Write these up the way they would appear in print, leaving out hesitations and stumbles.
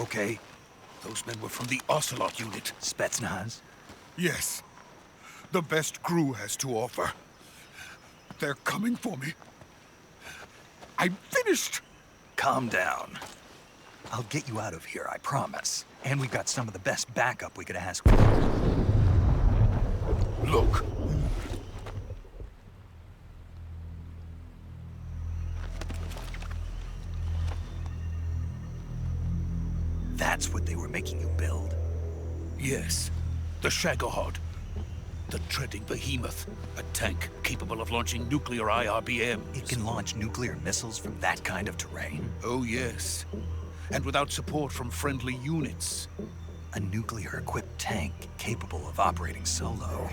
okay? Those men were from the Ocelot unit. Spetsnaz? Yes. The best crew has to offer. They're coming for me. I'm finished! Calm down. I'll get you out of here, I promise. And we've got some of the best backup we could ask for. Look. That's what they were making you build? Yes. The Shagohod. The treading behemoth. A tank capable of launching nuclear IRBMs. It can launch nuclear missiles from that kind of terrain? Oh, yes. And without support from friendly units. A nuclear-equipped tank capable of operating solo.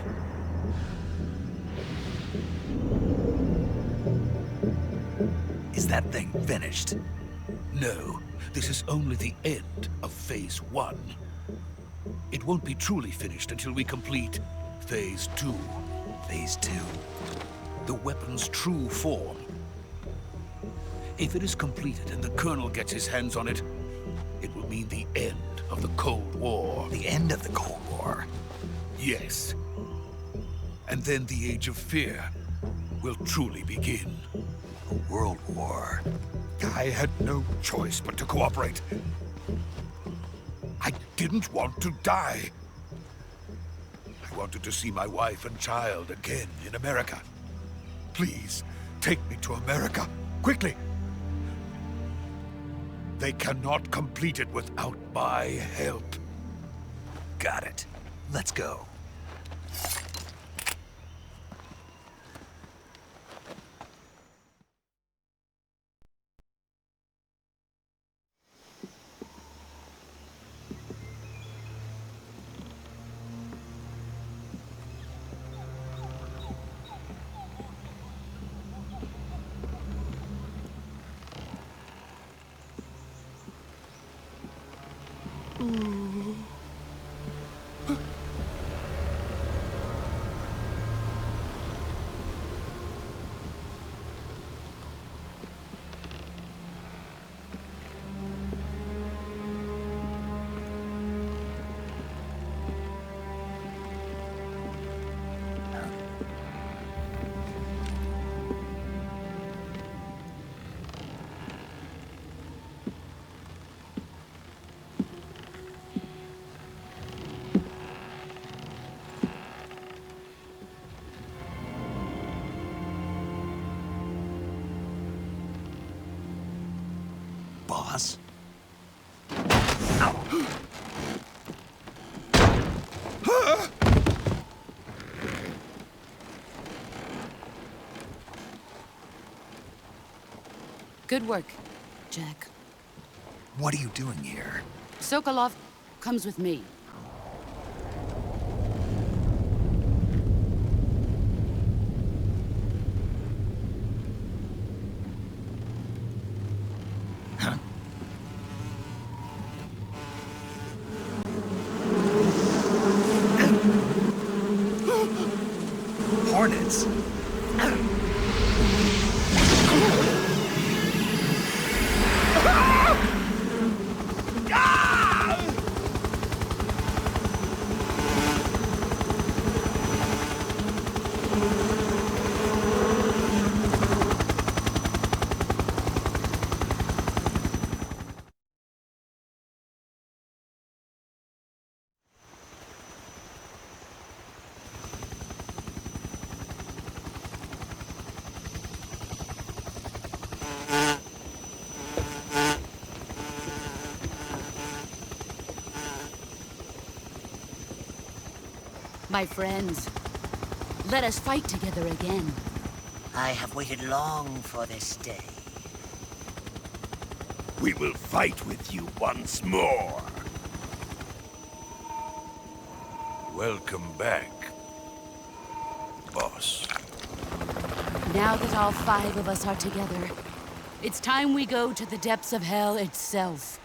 Is that thing finished? No, this is only the end of Phase 1. It won't be truly finished until we complete Phase 2. Phase 2? The weapon's true form. If it is completed and the Colonel gets his hands on it, it will mean the end of the Cold War. The end of the Cold War? Yes. And then the Age of Fear will truly begin. A world war. I had no choice but to cooperate. I didn't want to die. I wanted to see my wife and child again in America. Please, take me to America, quickly. They cannot complete it without my help. Got it. Let's go. Boss? Good work, Jack. What are you doing here? Sokolov comes with me. Hornets? My friends, let us fight together again. I have waited long for this day. We will fight with you once more. Welcome back, boss. Now that all 5 of us are together, it's time we go to the depths of hell itself.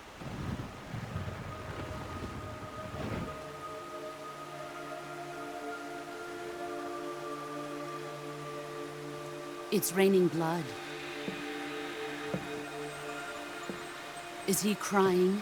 It's raining blood. Is he crying?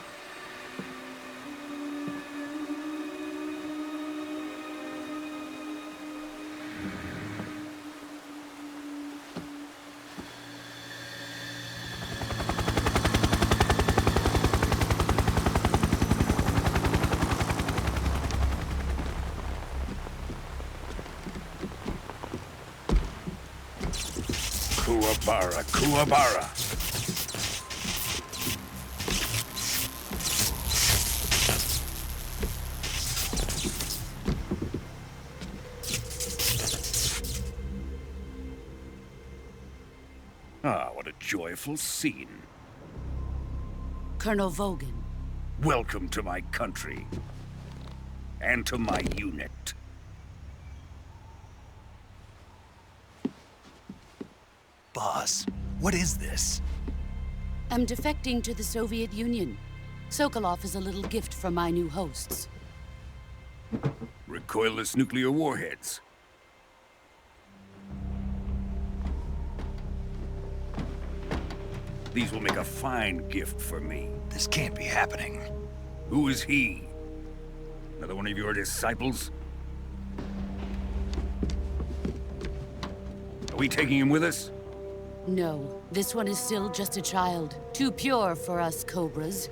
Kuwabara, Kuwabara. Ah, what a joyful scene. Colonel Vogan. Welcome to my country. And to my unit. Boss, what is this? I'm defecting to the Soviet Union. Sokolov is a little gift from my new hosts. Recoilless nuclear warheads. These will make a fine gift for me. This can't be happening. Who is he? Another one of your disciples? Are we taking him with us? No, this one is still just a child. Too pure for us Cobras.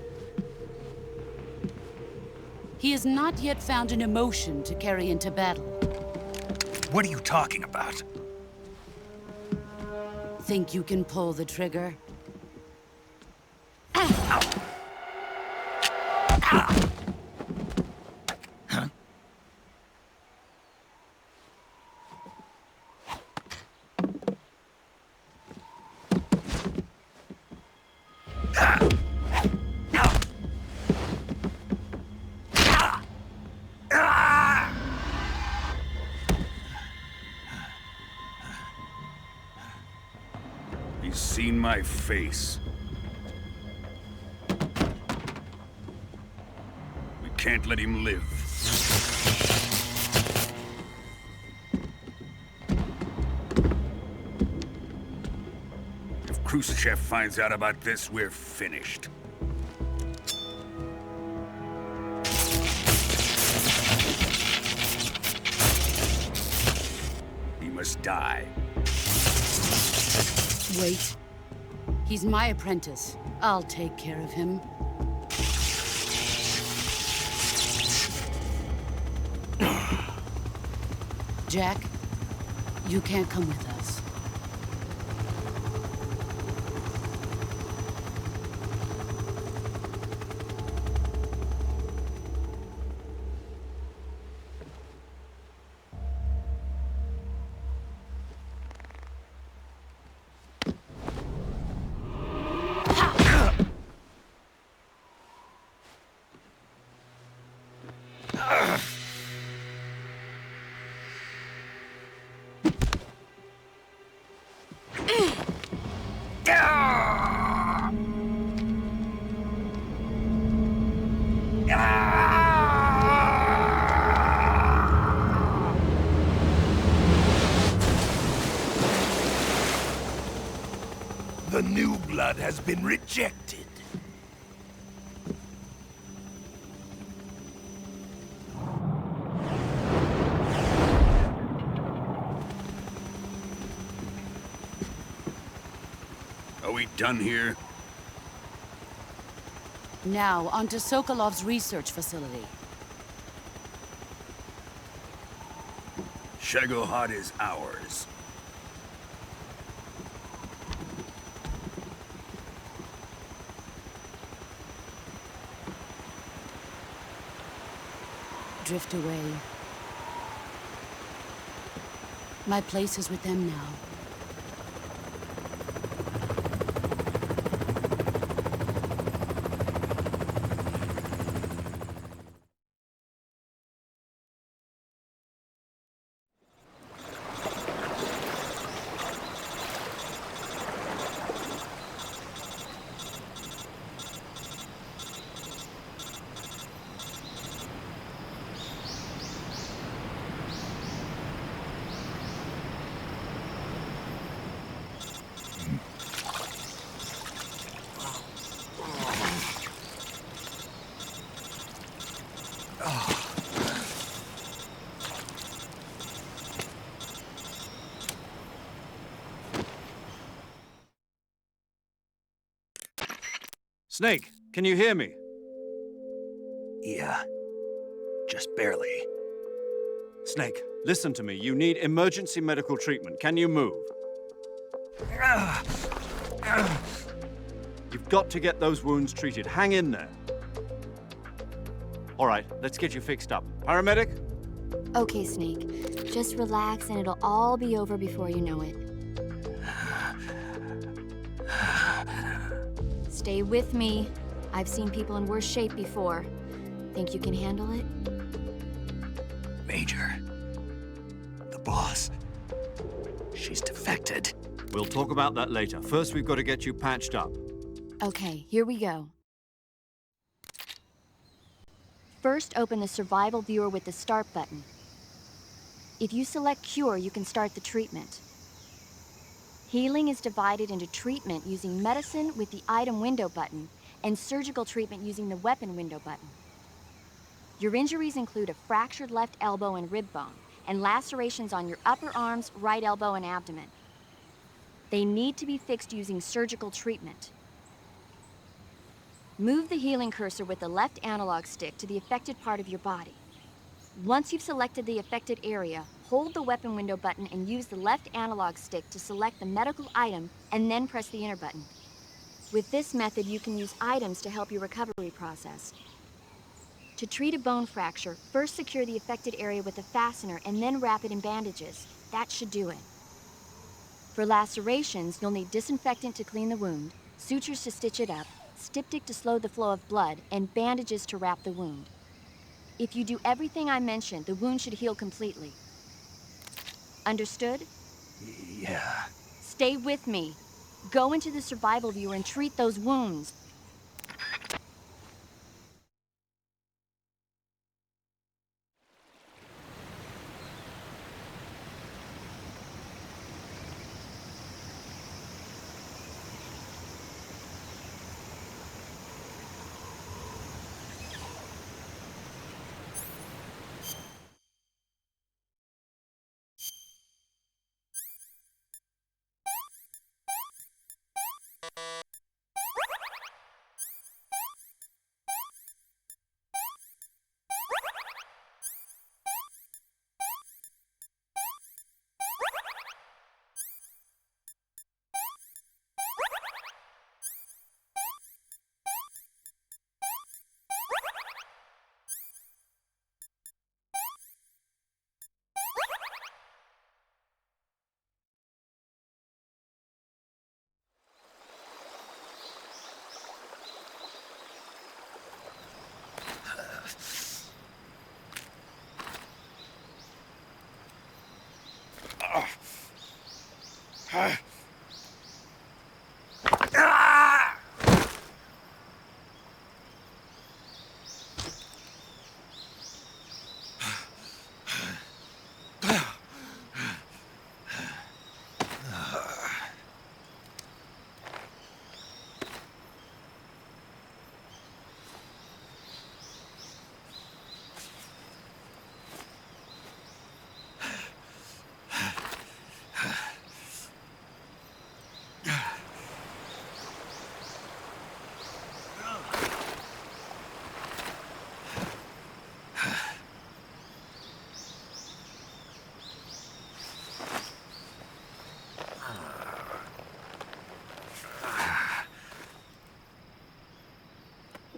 He has not yet found an emotion to carry into battle. What are you talking about? Think you can pull the trigger? He's seen my face. We can't let him live. If Khrushchev finds out about this, we're finished. He must die. Wait. He's my apprentice. I'll take care of him. Jack, you can't come with us. The new blood has been rejected. Are we done here? Now, onto Sokolov's research facility. Shagohod is ours. Drift away. My place is with them now. Snake, can you hear me? Yeah, just barely. Snake, listen to me. You need emergency medical treatment. Can you move? You've got to get those wounds treated. Hang in there. All right, let's get you fixed up. Paramedic? Okay, Snake. Just relax and it'll all be over before you know it. Stay with me. I've seen people in worse shape before. Think you can handle it? Major, the boss, she's defected. We'll talk about that later. First, we've got to get you patched up. Okay, here we go. First, open the survival viewer with the start button. If you select cure, you can start the treatment. Healing is divided into treatment using medicine with the item window button and surgical treatment using the weapon window button. Your injuries include a fractured left elbow and rib bone and lacerations on your upper arms, right elbow, and abdomen. They need to be fixed using surgical treatment. Move the healing cursor with the left analog stick to the affected part of your body. Once you've selected the affected area, hold the weapon window button and use the left analog stick to select the medical item and then press the enter button. With this method, you can use items to help your recovery process. To treat a bone fracture, first secure the affected area with a fastener and then wrap it in bandages. That should do it. For lacerations, you'll need disinfectant to clean the wound, sutures to stitch it up, styptic to slow the flow of blood, and bandages to wrap the wound. If you do everything I mentioned, the wound should heal completely. Understood? Yeah. Stay with me. Go into the survival viewer and treat those wounds.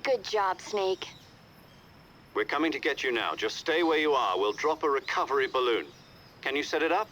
Good job, Snake. We're coming to get you now. Just stay where you are. We'll drop a recovery balloon. Can you set it up?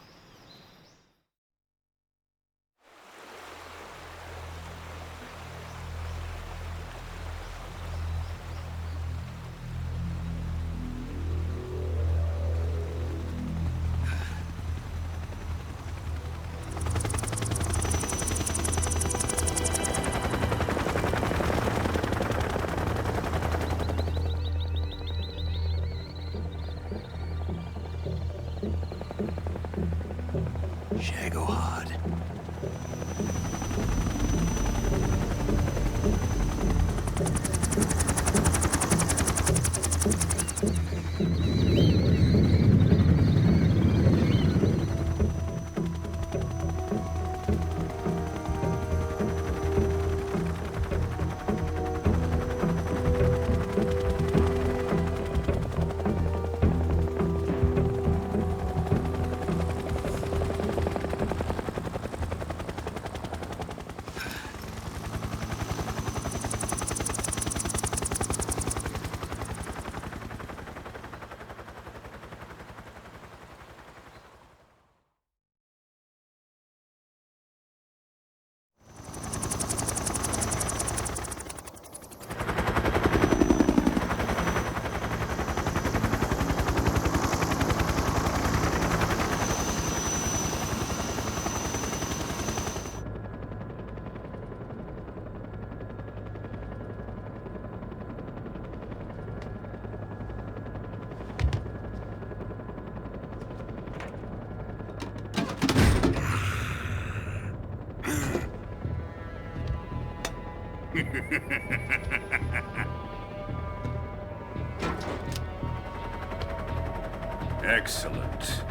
Excellent.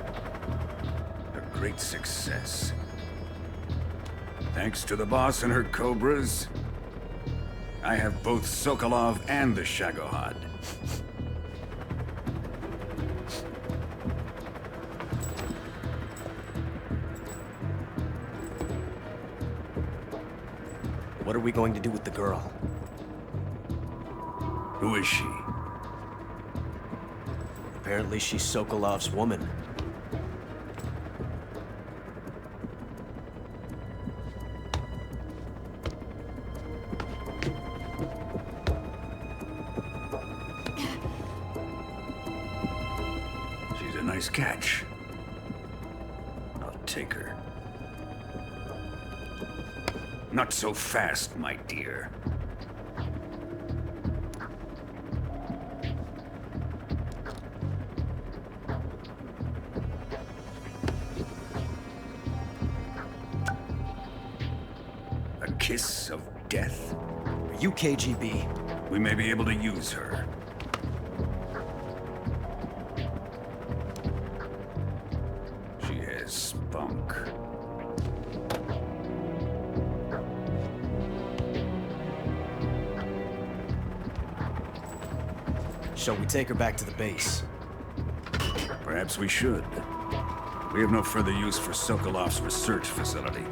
A great success. Thanks to the boss and her cobras, I have both Sokolov and the Shagohod. What are we going to do with the girl? Who is she? Apparently she's Sokolov's woman. She's a nice catch. I'll take her. Not so fast, my dear. A kiss of death? Are you KGB? We may be able to use her. She has spunk. Shall we take her back to the base? Perhaps we should. We have no further use for Sokolov's research facility.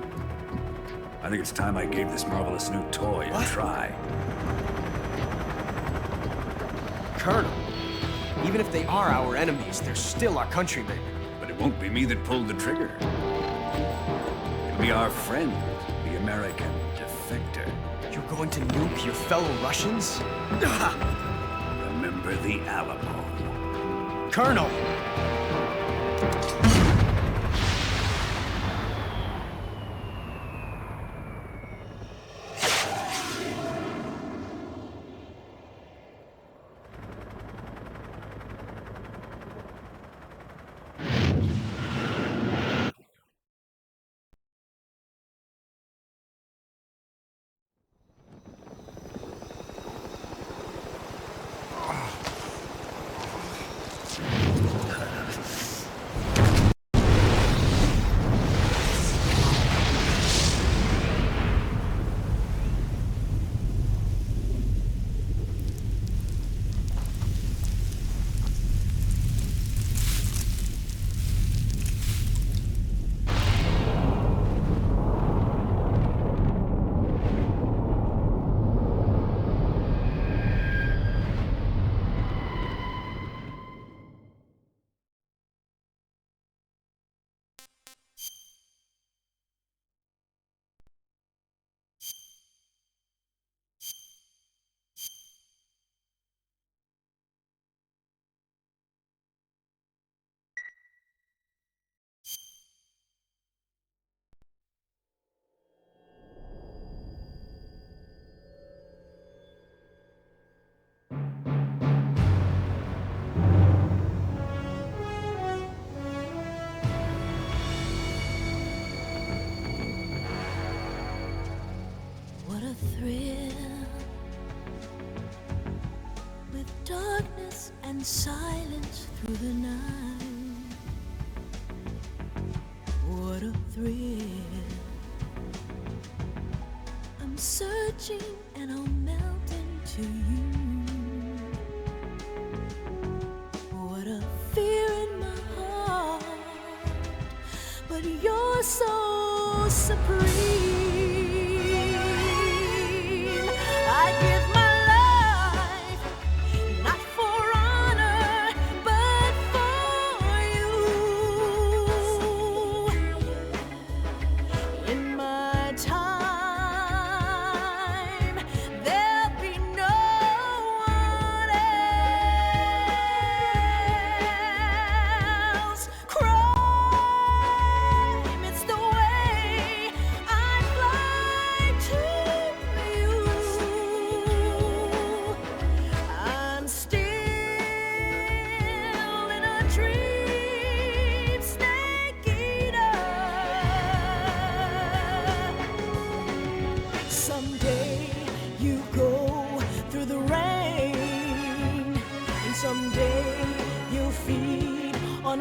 I think it's time I gave this marvelous new toy a try. Colonel, even if they are our enemies, they're still our countrymen. But it won't be me that pulled the trigger. It'll be our friend, the American defector. You're going to nuke your fellow Russians? Remember the Alamo. Colonel! What a thrill, with darkness and silence through the night. What a thrill. I'm searching and I'll melt into you. What a fear in my heart, but you're so supreme. I give my life, not for honor, but for you. In my time, there'll be no one else. Crime, it's the way I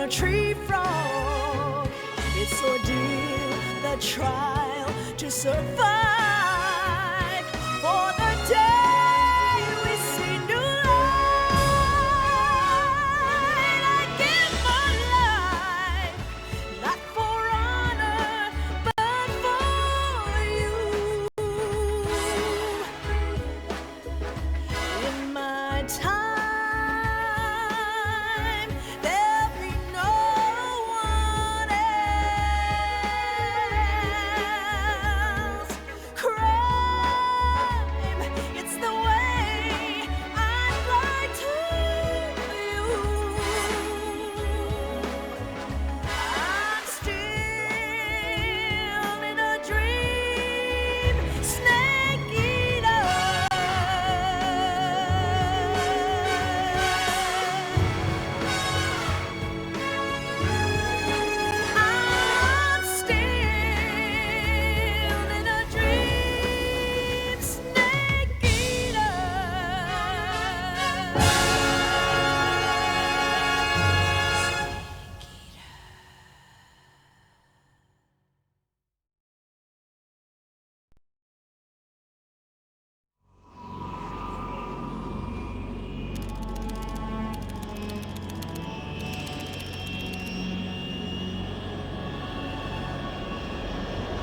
tree frog. It's ordeal, the trial to survive for the day we see new light. I give my life, not for honor, but for you. In my time, there'll be no one else. Crime, it's the way I'd lie to you. I'm still in a dream, snake eater. I'm still in a dream, snake eater.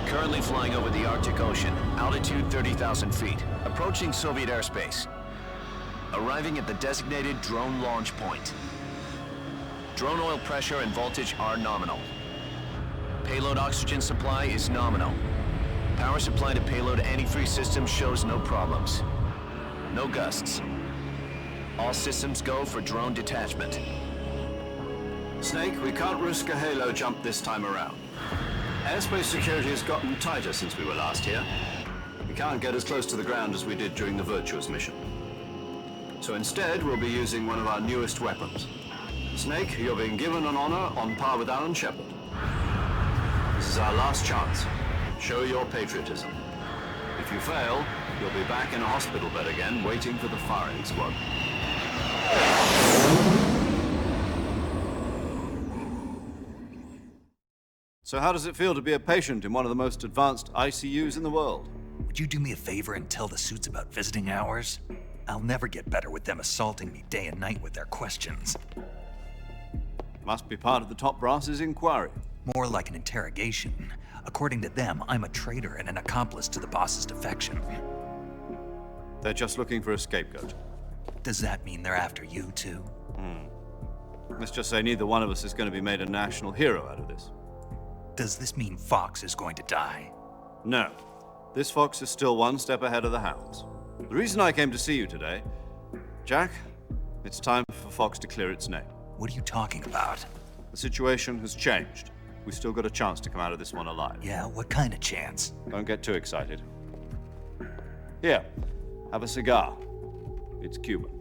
Currently flying over the Arctic Ocean, altitude 30,000 feet, approaching Soviet airspace. Arriving at the designated drone launch point. Drone oil pressure and voltage are nominal. Payload oxygen supply is nominal. Power supply to payload antifreeze system shows no problems. No gusts. All systems go for drone detachment. Snake, we can't risk a halo jump this time around. Airspace security has gotten tighter since we were last here. We can't get as close to the ground as we did during the Virtuous mission. So instead, we'll be using one of our newest weapons. Snake, you're being given an honor on par with Alan Shepard. This is our last chance. Show your patriotism. If you fail, you'll be back in a hospital bed again, waiting for the firing squad. So how does it feel to be a patient in one of the most advanced ICUs in the world? Would you do me a favor and tell the suits about visiting hours? I'll never get better with them assaulting me day and night with their questions. Must be part of the top brass's inquiry. More like an interrogation. According to them, I'm a traitor and an accomplice to the boss's defection. They're just looking for a scapegoat. Does that mean they're after you, too? Let's just say neither one of us is going to be made a national hero out of this. Does this mean Fox is going to die? No. This fox is still one step ahead of the hounds. The reason I came to see you today, Jack, it's time for Fox to clear its name. What are you talking about? The situation has changed. We've still got a chance to come out of this one alive. Yeah, what kind of chance? Don't get too excited. Here, have a cigar. It's Cuban.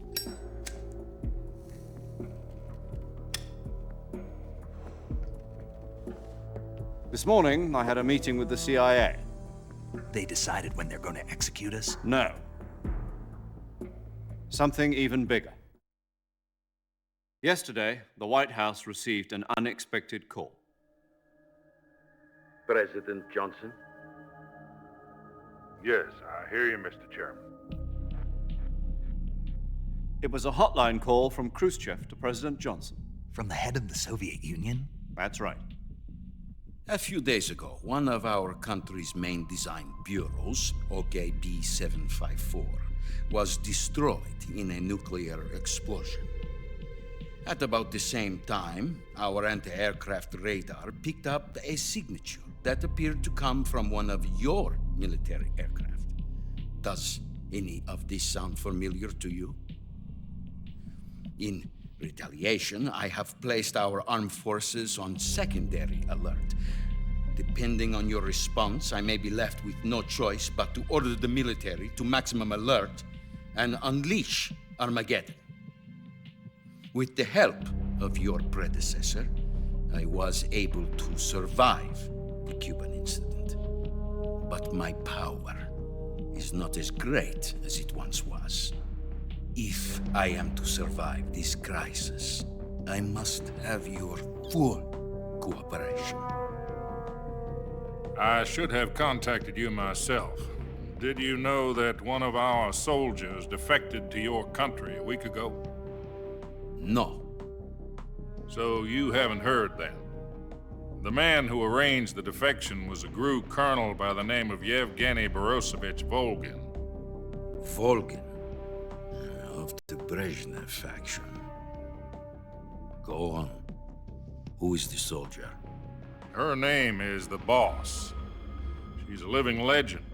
This morning, I had a meeting with the CIA. They decided when they're going to execute us? No. Something even bigger. Yesterday, the White House received an unexpected call. President Johnson? Yes, I hear you, Mr. Chairman. It was a hotline call from Khrushchev to President Johnson. From the head of the Soviet Union? That's right. A few days ago, one of our country's main design bureaus, OKB 754, was destroyed in a nuclear explosion. At about the same time, our anti-aircraft radar picked up a signature that appeared to come from one of your military aircraft. Does any of this sound familiar to you? In retaliation, I have placed our armed forces on secondary alert. Depending on your response, I may be left with no choice but to order the military to maximum alert and unleash Armageddon. With the help of your predecessor, I was able to survive the Cuban incident. But my power is not as great as it once was. If I am to survive this crisis, I must have your full cooperation. I should have contacted you myself. Did you know that one of our soldiers defected to your country a week ago? No. So you haven't heard then? The man who arranged the defection was a GRU colonel by the name of Yevgeny Borosovich Volgin. Volgin, of the Brezhnev faction. Go on. Who is the soldier? Her name is the Boss. She's a living legend.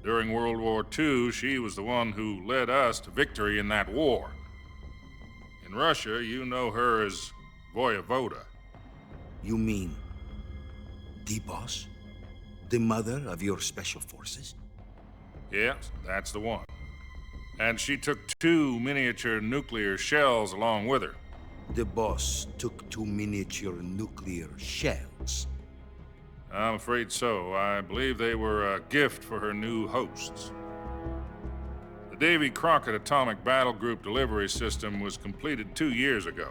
During World War II, she was the one who led us to victory in that war. In Russia, you know her as Voyevoda. You mean the Boss? The mother of your special forces? Yes, that's the one. And she took 2 miniature nuclear shells along with her. The Boss took 2 miniature nuclear shells. I'm afraid so. I believe they were a gift for her new hosts. The Davy Crockett Atomic Battle Group delivery system was completed 2 years ago.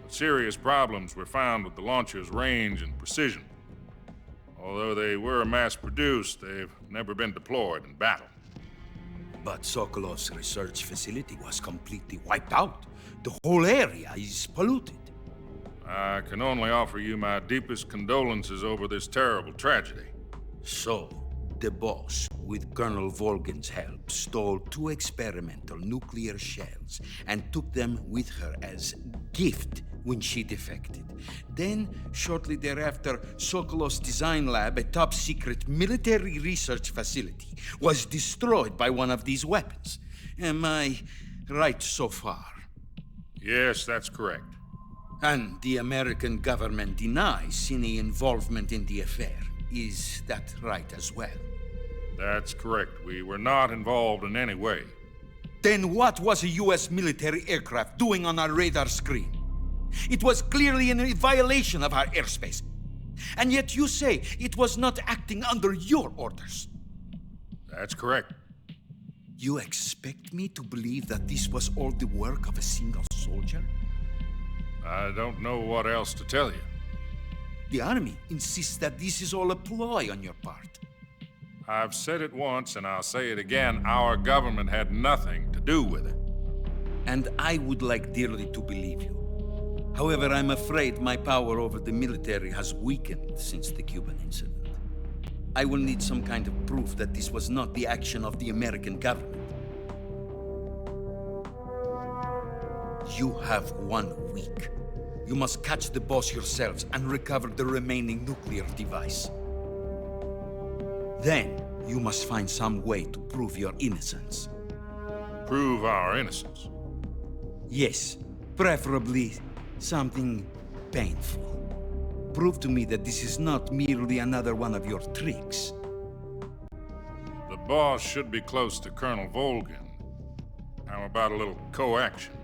But serious problems were found with the launcher's range and precision. Although they were mass-produced, they've never been deployed in battle. But Sokolov's research facility was completely wiped out. The whole area is polluted. I can only offer you my deepest condolences over this terrible tragedy. So, the Boss, with Colonel Volgin's help, stole 2 experimental nuclear shells and took them with her as gift when she defected. Then, shortly thereafter, Sokolov's design lab, a top-secret military research facility, was destroyed by one of these weapons. Am I right so far? Yes, that's correct. And the American government denies any involvement in the affair. Is that right as well? That's correct. We were not involved in any way. Then what was a U.S. military aircraft doing on our radar screen? It was clearly in violation of our airspace. And yet you say it was not acting under your orders. That's correct. You expect me to believe that this was all the work of a single soldier? I don't know what else to tell you. The army insists that this is all a ploy on your part. I've said it once and I'll say it again. Our government had nothing to do with it. And I would like dearly to believe you. However, I'm afraid my power over the military has weakened since the Cuban incident. I will need some kind of proof that this was not the action of the American government. You have 1 week. You must catch the Boss yourselves and recover the remaining nuclear device. Then, you must find some way to prove your innocence. Prove our innocence? Yes, preferably something painful. Prove to me that this is not merely another one of your tricks. The Boss should be close to Colonel Volgin. How about a little co-action?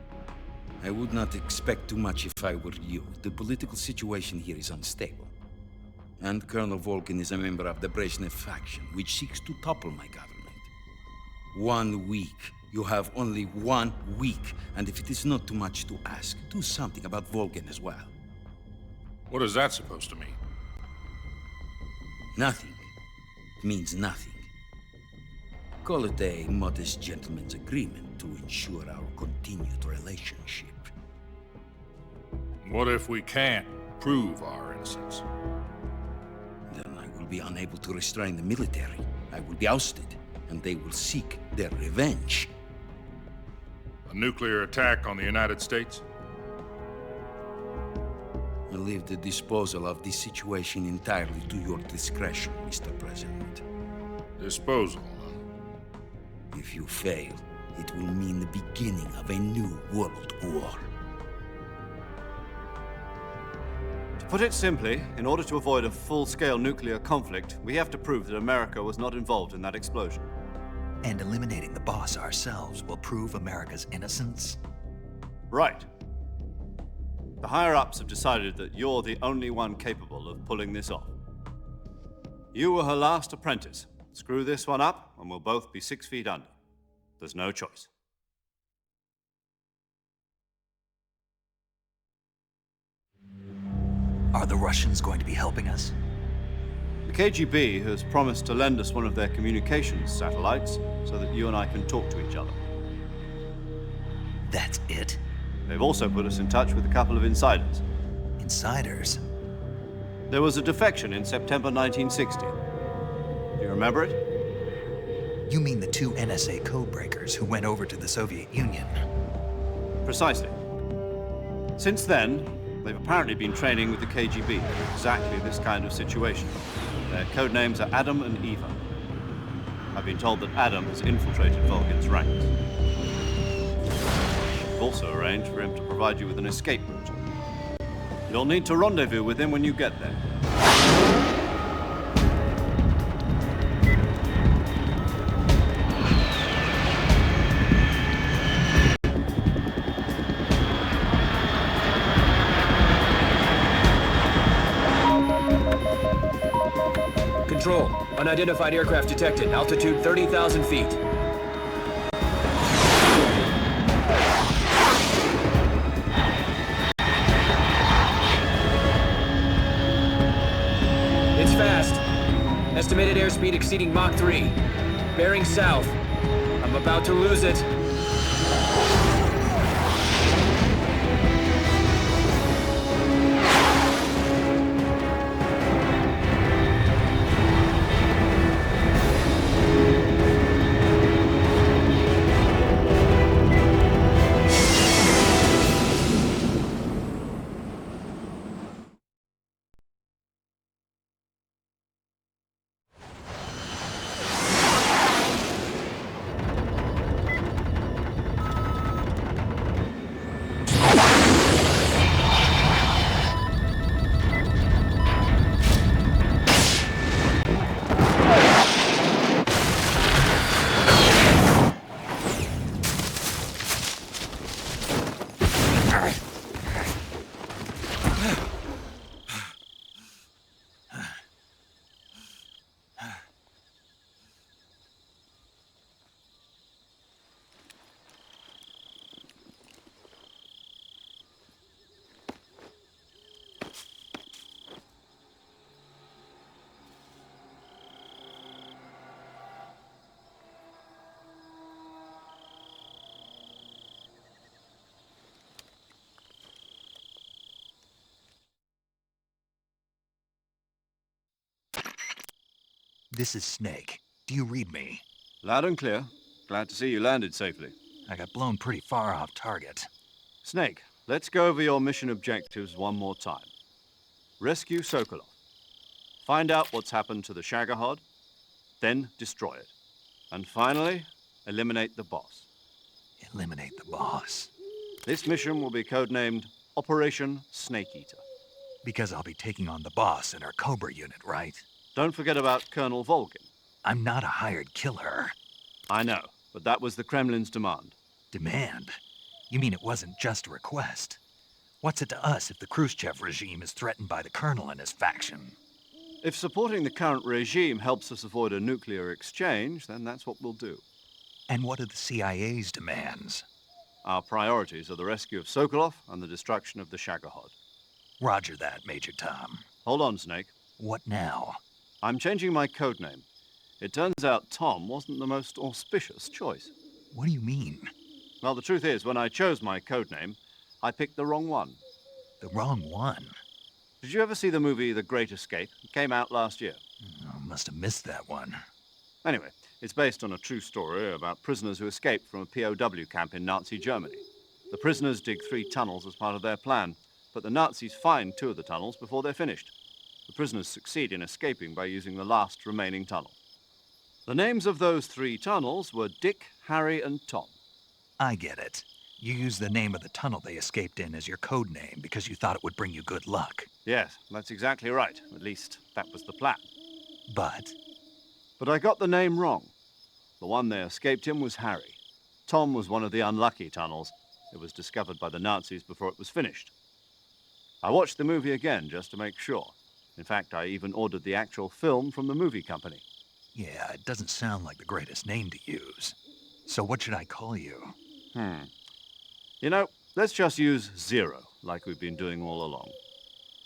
I would not expect too much if I were you. The political situation here is unstable. And Colonel Volgin is a member of the Brezhnev faction, which seeks to topple my government. 1 week. You have only 1 week. And if it is not too much to ask, do something about Volgin as well. What is that supposed to mean? Nothing. It means nothing. Call it a modest gentleman's agreement to ensure our continued relationship. What if we can't prove our innocence? Then I will be unable to restrain the military. I will be ousted, and they will seek their revenge. A nuclear attack on the United States? I leave the disposal of this situation entirely to your discretion, Mr. President. Disposal? If you fail, it will mean the beginning of a new world war. To put it simply, in order to avoid a full-scale nuclear conflict, we have to prove that America was not involved in that explosion. And eliminating the Boss ourselves will prove America's innocence? Right. The higher-ups have decided that you're the only one capable of pulling this off. You were her last apprentice. Screw this one up, and we'll both be 6 feet under. There's no choice. Are the Russians going to be helping us? The KGB has promised to lend us one of their communications satellites so that you and I can talk to each other. That's it? They've also put us in touch with a couple of insiders. Insiders? There was a defection in September 1960. Do you remember it? You mean the two NSA codebreakers who went over to the Soviet Union? Precisely. Since then, they've apparently been training with the KGB for exactly this kind of situation. Their code names are Adam and Eva. I've been told that Adam has infiltrated Volgin's ranks. We've also arranged for him to provide you with an escape route. You'll need to rendezvous with him when you get there. Control. Unidentified aircraft detected. Altitude 30,000 feet. It's fast. Estimated airspeed exceeding Mach 3. Bearing south. I'm about to lose it. This is Snake. Do you read me? Loud and clear. Glad to see you landed safely. I got blown pretty far off target. Snake, let's go over your mission objectives one more time. Rescue Sokolov. Find out what's happened to the Shagohod, then destroy it. And finally, eliminate the boss. Eliminate the boss? This mission will be codenamed Operation Snake Eater. Because I'll be taking on the boss in our Cobra unit, right? Don't forget about Colonel Volgin. I'm not a hired killer. I know, but that was the Kremlin's demand. Demand? You mean it wasn't just a request? What's it to us if the Khrushchev regime is threatened by the Colonel and his faction? If supporting the current regime helps us avoid a nuclear exchange, then that's what we'll do. And what are the CIA's demands? Our priorities are the rescue of Sokolov and the destruction of the Shagohod. Roger that, Major Tom. Hold on, Snake. What now? I'm changing my codename. It turns out Tom wasn't the most auspicious choice. What do you mean? Well, the truth is, when I chose my codename, I picked the wrong one. The wrong one? Did you ever see the movie The Great Escape? It came out last year. Oh, must have missed that one. Anyway, it's based on a true story about prisoners who escaped from a POW camp in Nazi Germany. The prisoners dig 3 tunnels as part of their plan, but the Nazis find 2 of the tunnels before they're finished. The prisoners succeed in escaping by using the last remaining tunnel. The names of those 3 tunnels were Dick, Harry, and Tom. I get it. You used the name of the tunnel they escaped in as your code name because you thought it would bring you good luck. Yes, that's exactly right. At least, that was the plan. But I got the name wrong. The one they escaped in was Harry. Tom was one of the unlucky tunnels. It was discovered by the Nazis before it was finished. I watched the movie again just to make sure. In fact, I even ordered the actual film from the movie company. yeah, it doesn't sound like the greatest name to use. So what should I call you? You know, let's just use Zero, like we've been doing all along.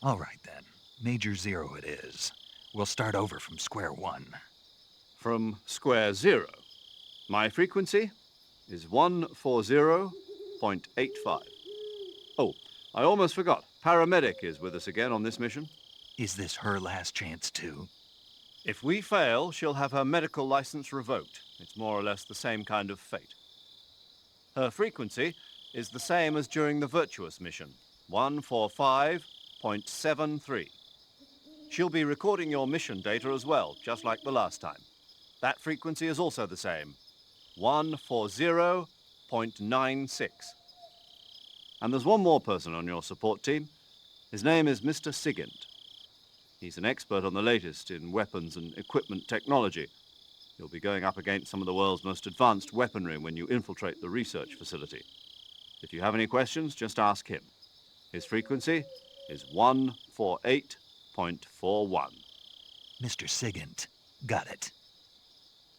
All right, then. Major Zero it is. We'll start over from square one. From square zero. My frequency is 140.85. Oh, I almost forgot. Paramedic is with us again on this mission. Is this her last chance, too? If we fail, she'll have her medical license revoked. It's more or less the same kind of fate. Her frequency is the same as during the Virtuous mission, 145.73. She'll be recording your mission data as well, just like the last time. That frequency is also the same, 140.96. And there's one more person on your support team. His name is Mr. Sigint. He's an expert on the latest in weapons and equipment technology. You'll be going up against some of the world's most advanced weaponry when you infiltrate the research facility. If you have any questions, just ask him. His frequency is 148.41. Mr. Sigint. Got it.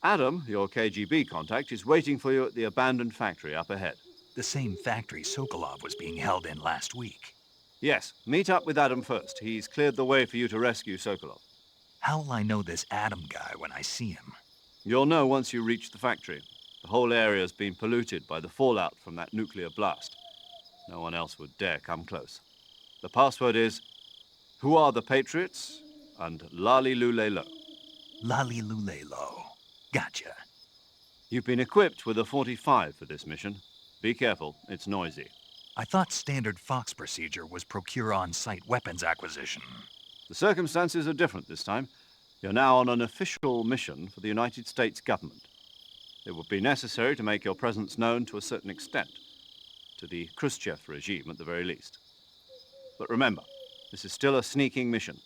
Adam, your KGB contact, is waiting for you at the abandoned factory up ahead. The same factory Sokolov was being held in last week. Yes, meet up with Adam first. He's cleared the way for you to rescue Sokolov. How'll I know this Adam guy when I see him? You'll know once you reach the factory. The whole area's been polluted by the fallout from that nuclear blast. No one else would dare come close. The password is, "Who are the Patriots?" and Lali Lule Lo. Lali Lule Lo. Gotcha. You've been equipped with a 45 for this mission. Be careful, it's noisy. I thought standard Fox procedure was procure on-site weapons acquisition. The circumstances are different this time. You're now on an official mission for the United States government. It would be necessary to make your presence known to a certain extent, to the Khrushchev regime at the very least. But remember, this is still a sneaking mission.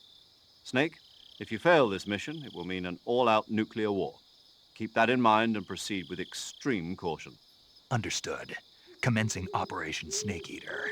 Snake, if you fail this mission, it will mean an all-out nuclear war. Keep that in mind and proceed with extreme caution. Understood. Commencing Operation Snake Eater.